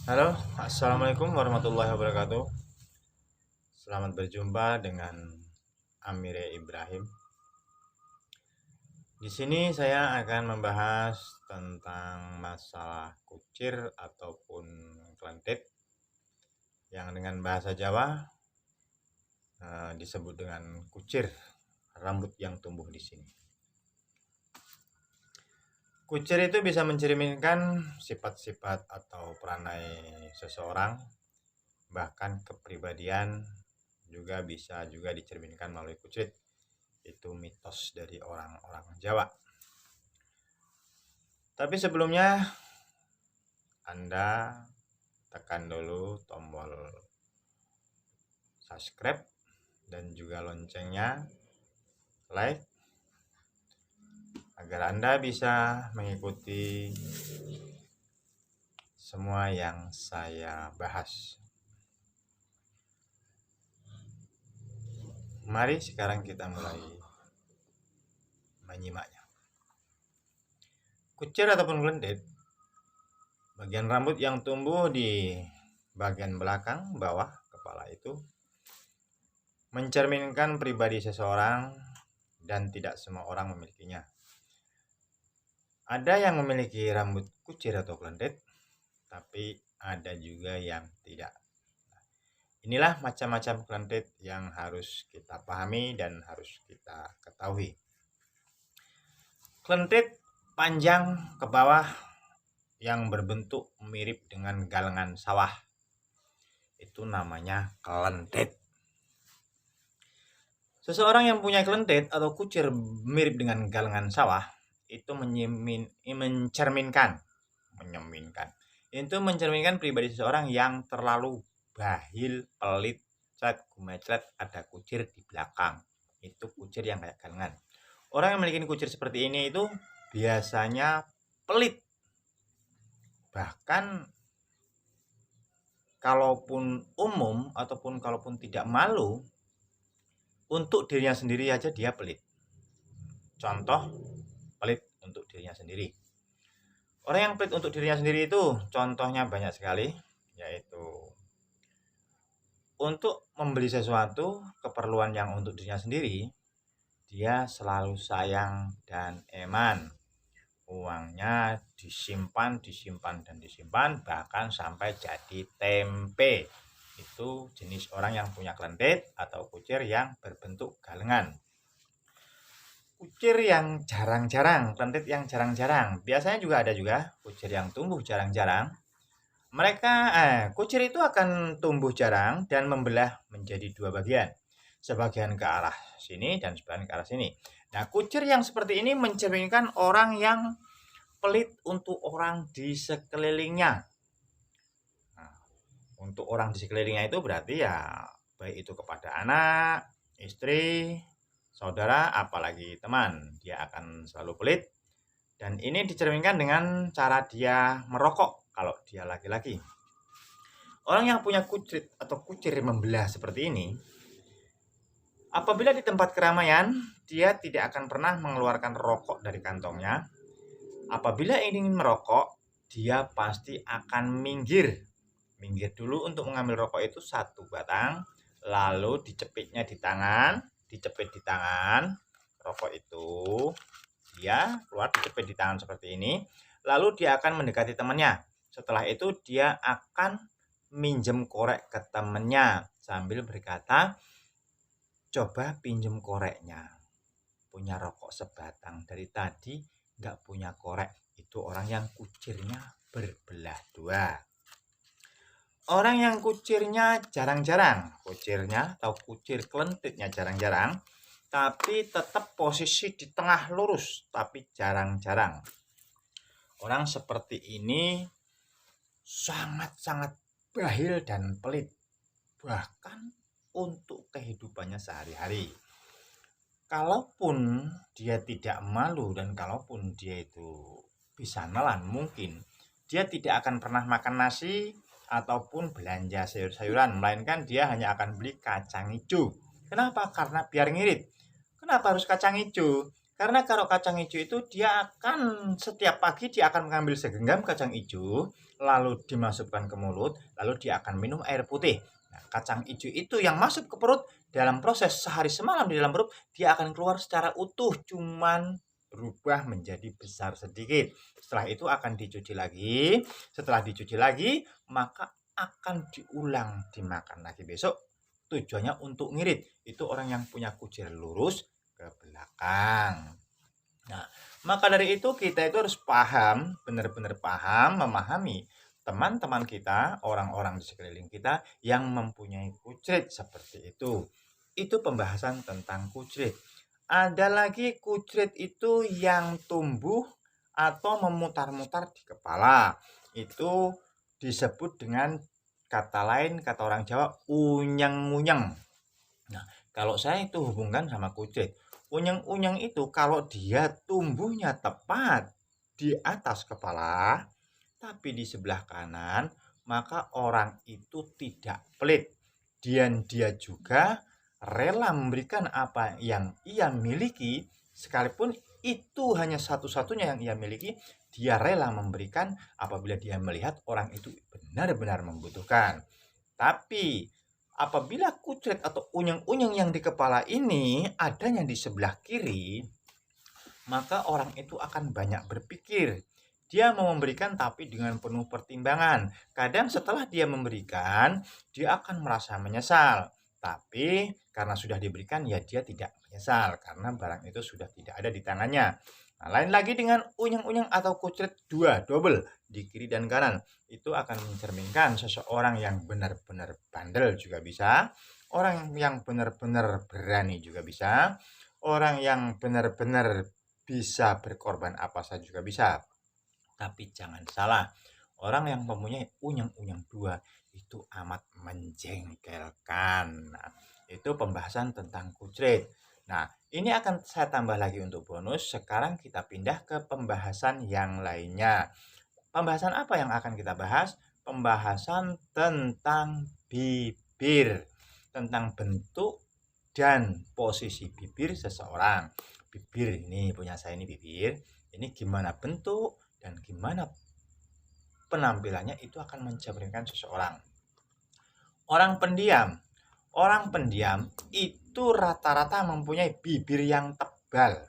Halo, assalamualaikum warahmatullahi wabarakatuh. Selamat berjumpa dengan Amire Ibrahim. Di sini saya akan membahas tentang masalah kucir ataupun klentit yang dengan bahasa Jawa disebut dengan kucir, rambut yang tumbuh di sini. Kucir itu bisa mencerminkan sifat-sifat atau perangai seseorang, bahkan kepribadian juga bisa dicerminkan melalui kucir. Itu mitos dari orang-orang Jawa. Tapi sebelumnya Anda tekan dulu tombol subscribe dan juga loncengnya, like, agar Anda bisa mengikuti semua yang saya bahas. Mari sekarang kita mulai menyimaknya. Kucir ataupun klentit, bagian rambut yang tumbuh di bagian belakang bawah kepala itu mencerminkan pribadi seseorang dan tidak semua orang memilikinya. Ada yang memiliki rambut kucir atau klentit, tapi ada juga yang tidak. Inilah macam-macam klentit yang harus kita pahami dan harus kita ketahui. Klentit panjang ke bawah yang berbentuk mirip dengan galengan sawah. Itu namanya klentit. Seseorang yang punya klentit atau kucir mirip dengan galengan sawah itu mencerminkan pribadi seseorang yang terlalu bahil, pelit, gumeclet, ada kucir di belakang. Itu kucir yang kayak galengan. Orang yang memiliki kucir seperti ini itu biasanya pelit. Bahkan kalaupun umum ataupun kalaupun tidak malu, untuk dirinya sendiri aja dia pelit. Contoh, pelit untuk dirinya sendiri. Orang yang pelit untuk dirinya sendiri itu contohnya banyak sekali, yaitu untuk membeli sesuatu keperluan yang untuk dirinya sendiri, dia selalu sayang dan eman. Uangnya disimpan, bahkan sampai jadi tempe. Itu jenis orang yang punya klentit atau kucir yang berbentuk galengan. Kucir yang jarang-jarang, klentit yang jarang-jarang. Biasanya juga ada kucir yang tumbuh jarang-jarang. Kucir itu akan tumbuh jarang dan membelah menjadi dua bagian. Sebagian ke arah sini dan sebagian ke arah sini. Nah, kucir yang seperti ini mencerminkan orang yang pelit untuk orang di sekelilingnya. Nah, untuk orang di sekelilingnya itu berarti ya baik itu kepada anak, istri, saudara, apalagi teman. Dia akan selalu pelit. Dan ini dicerminkan dengan cara dia merokok kalau dia laki-laki. Orang yang punya kucir atau kucir membelah seperti ini, apabila di tempat keramaian, dia tidak akan pernah mengeluarkan rokok dari kantongnya. Apabila ingin merokok, dia pasti akan minggir dulu untuk mengambil rokok itu satu batang, lalu dicepit di tangan rokok itu, dia keluar dicepit di tangan seperti ini, lalu dia akan mendekati temannya. Setelah itu dia akan minjem korek ke temannya sambil berkata, coba pinjem koreknya, punya rokok sebatang, dari tadi nggak punya korek. Itu orang yang kucirnya berbelah dua. Orang yang kucirnya jarang-jarang, atau kucir klentitnya jarang-jarang, tapi tetap posisi di tengah lurus, tapi jarang-jarang. Orang seperti ini sangat-sangat bahil dan pelit, bahkan untuk kehidupannya sehari-hari. Kalaupun dia tidak malu dan kalaupun dia itu bisa nelan, mungkin dia tidak akan pernah makan nasi ataupun belanja sayur-sayuran, melainkan dia hanya akan beli kacang hijau. Kenapa? Karena biar ngirit. Kenapa harus kacang hijau? Karena kalau kacang hijau itu dia akan setiap pagi dia akan mengambil segenggam kacang hijau, lalu dimasukkan ke mulut, lalu dia akan minum air putih. Nah, kacang hijau itu yang masuk ke perut dalam proses sehari semalam di dalam perut, dia akan keluar secara utuh, cuman berubah menjadi besar sedikit. Setelah itu akan dicuci lagi. Setelah dicuci lagi, maka akan diulang dimakan lagi besok. Tujuannya untuk ngirit. Itu orang yang punya kucir lurus ke belakang. Nah, maka dari itu kita itu harus paham, benar-benar paham, memahami teman-teman kita, orang-orang di sekeliling kita yang mempunyai kucrit seperti itu. Itu pembahasan tentang kucrit. Ada lagi kucrit itu yang tumbuh atau memutar-mutar di kepala. Itu disebut dengan kata lain, kata orang Jawa, unyeng-unyeng. Nah, kalau saya itu hubungkan sama kucrit. Unyeng-unyeng itu kalau dia tumbuhnya tepat di atas kepala, tapi di sebelah kanan, maka orang itu tidak pelit. Dan dia juga rela memberikan apa yang ia miliki, sekalipun itu hanya satu-satunya yang ia miliki, dia rela memberikan apabila dia melihat orang itu benar-benar membutuhkan. Tapi apabila kucrit atau unyeng-unyeng yang di kepala ini adanya di sebelah kiri, maka orang itu akan banyak berpikir. Dia mau memberikan tapi dengan penuh pertimbangan. Kadang setelah dia memberikan, dia akan merasa menyesal. Tapi karena sudah diberikan, ya dia tidak menyesal karena barang itu sudah tidak ada di tangannya. Nah, lain lagi dengan unyeng-unyeng atau kucrit double di kiri dan kanan. Itu akan mencerminkan seseorang yang benar-benar bandel juga bisa, orang yang benar-benar berani juga bisa, orang yang benar-benar bisa berkorban apa saja juga bisa. Tapi jangan salah, orang yang mempunyai unyeng-unyeng dua itu amat menjengkelkan. Nah, itu pembahasan tentang kucrit. Nah, ini akan saya tambah lagi untuk bonus. Sekarang kita pindah ke pembahasan yang lainnya. Pembahasan apa yang akan kita bahas? Pembahasan tentang bibir, tentang bentuk dan posisi bibir seseorang. Bibir ini punya saya, ini bibir. Ini gimana bentuk dan gimana penampilannya itu akan mencerminkan seseorang. Orang pendiam. Orang pendiam itu rata-rata mempunyai bibir yang tebal.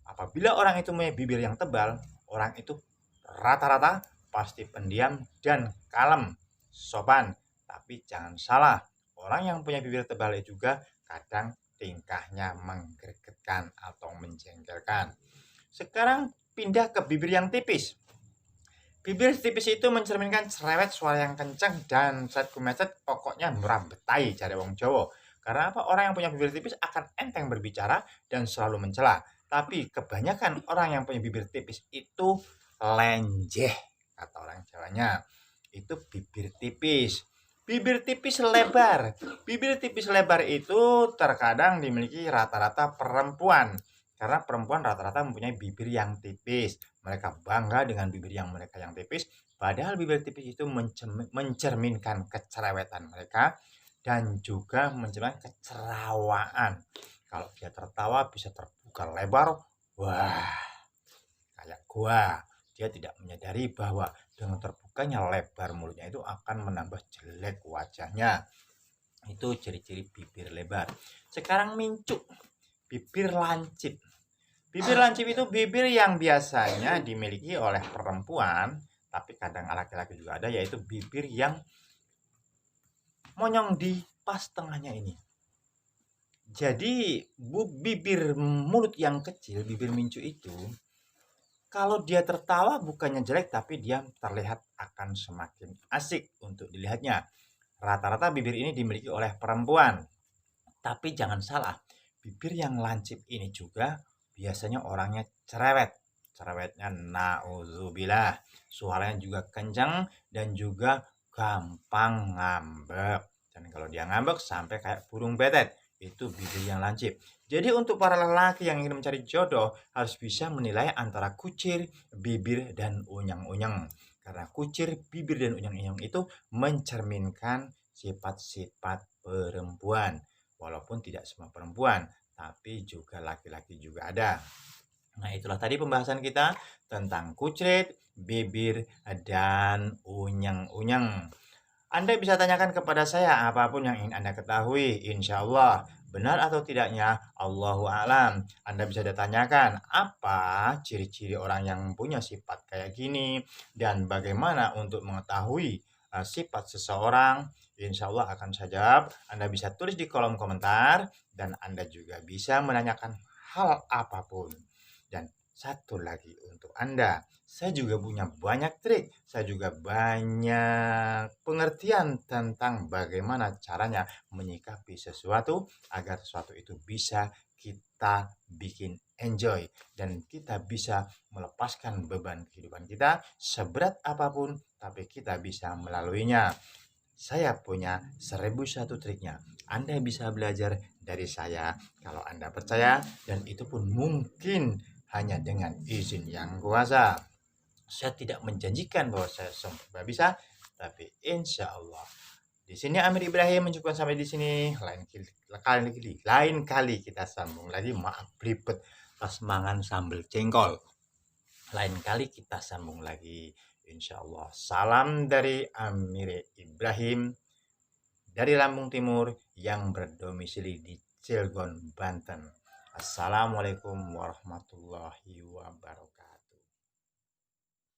Apabila orang itu mempunyai bibir yang tebal, orang itu rata-rata pasti pendiam dan kalem, sopan. Tapi jangan salah, orang yang punya bibir tebal juga kadang tingkahnya menggregetkan atau menjengkelkan. Sekarang pindah ke bibir yang tipis. Bibir tipis itu mencerminkan cerewet, suara yang kencang, dan set kumeset pokoknya merambetai cari wong Jawa. Karena apa? Orang yang punya bibir tipis akan enteng berbicara dan selalu mencela. Tapi kebanyakan orang yang punya bibir tipis itu lenjeh, kata orang Jawanya. Itu bibir tipis. Bibir tipis lebar. Bibir tipis lebar itu terkadang dimiliki rata-rata perempuan. Karena perempuan rata-rata mempunyai bibir yang tipis. Mereka bangga dengan bibir yang mereka yang tipis. Padahal bibir tipis itu mencerminkan kecerewetan mereka dan juga mencerminkan kecerawaan. Kalau dia tertawa bisa terbuka lebar, wah, kayak gua. Dia tidak menyadari bahwa dengan terbukanya lebar mulutnya itu akan menambah jelek wajahnya. Itu ciri-ciri bibir lebar. Sekarang mincuk, bibir lancip. Bibir lancip itu bibir yang biasanya dimiliki oleh perempuan, tapi kadang laki-laki juga ada, yaitu bibir yang monyong di pas tengahnya ini. Jadi bibir mulut yang kecil, bibir mincu itu, kalau dia tertawa bukannya jelek, tapi dia terlihat akan semakin asik untuk dilihatnya. Rata-rata bibir ini dimiliki oleh perempuan. Tapi jangan salah, bibir yang lancip ini juga biasanya orangnya cerewet. Cerewetnya na'udzubillah. Suaranya juga kencang dan juga gampang ngambek. Dan kalau dia ngambek sampai kayak burung betet, itu bibir yang lancip. Jadi untuk para lelaki yang ingin mencari jodoh harus bisa menilai antara kucir, bibir, dan unyeng-unyeng. Karena kucir, bibir, dan unyeng-unyeng itu mencerminkan sifat-sifat perempuan. Walaupun tidak semua perempuan, tapi juga laki-laki juga ada. Nah, itulah tadi pembahasan kita tentang kucrit, bibir, dan unyeng-unyeng. Anda bisa tanyakan kepada saya apapun yang ingin Anda ketahui, insya Allah. Benar atau tidaknya, Allahu a'lam. Anda bisa ditanyakan apa ciri-ciri orang yang punya sifat kayak gini dan bagaimana untuk mengetahui sifat seseorang. Insya Allah akan saya jawab. Anda bisa tulis di kolom komentar dan Anda juga bisa menanyakan hal apapun. Dan satu lagi untuk Anda, saya juga punya banyak trik, saya juga banyak pengertian tentang bagaimana caranya menyikapi sesuatu agar sesuatu itu bisa kita bikin enjoy dan kita bisa melepaskan beban kehidupan kita seberat apapun, tapi kita bisa melaluinya. Saya punya 1001 triknya. Anda bisa belajar dari saya kalau Anda percaya, dan itu pun mungkin hanya dengan izin yang kuasa. Saya tidak menjanjikan bahwa saya sempurna bisa, tapi insya Allah. Di sini Amir Ibrahim mencukupkan sampai di sini. Lain kali kita sambung lagi. Maaf ribet pas mangan sambal jengkol. Lain kali kita sambung lagi. Insya Allah. Salam dari Amir Ibrahim dari Lampung Timur yang berdomisili di Cilegon, Banten. Assalamualaikum warahmatullahi wabarakatuh.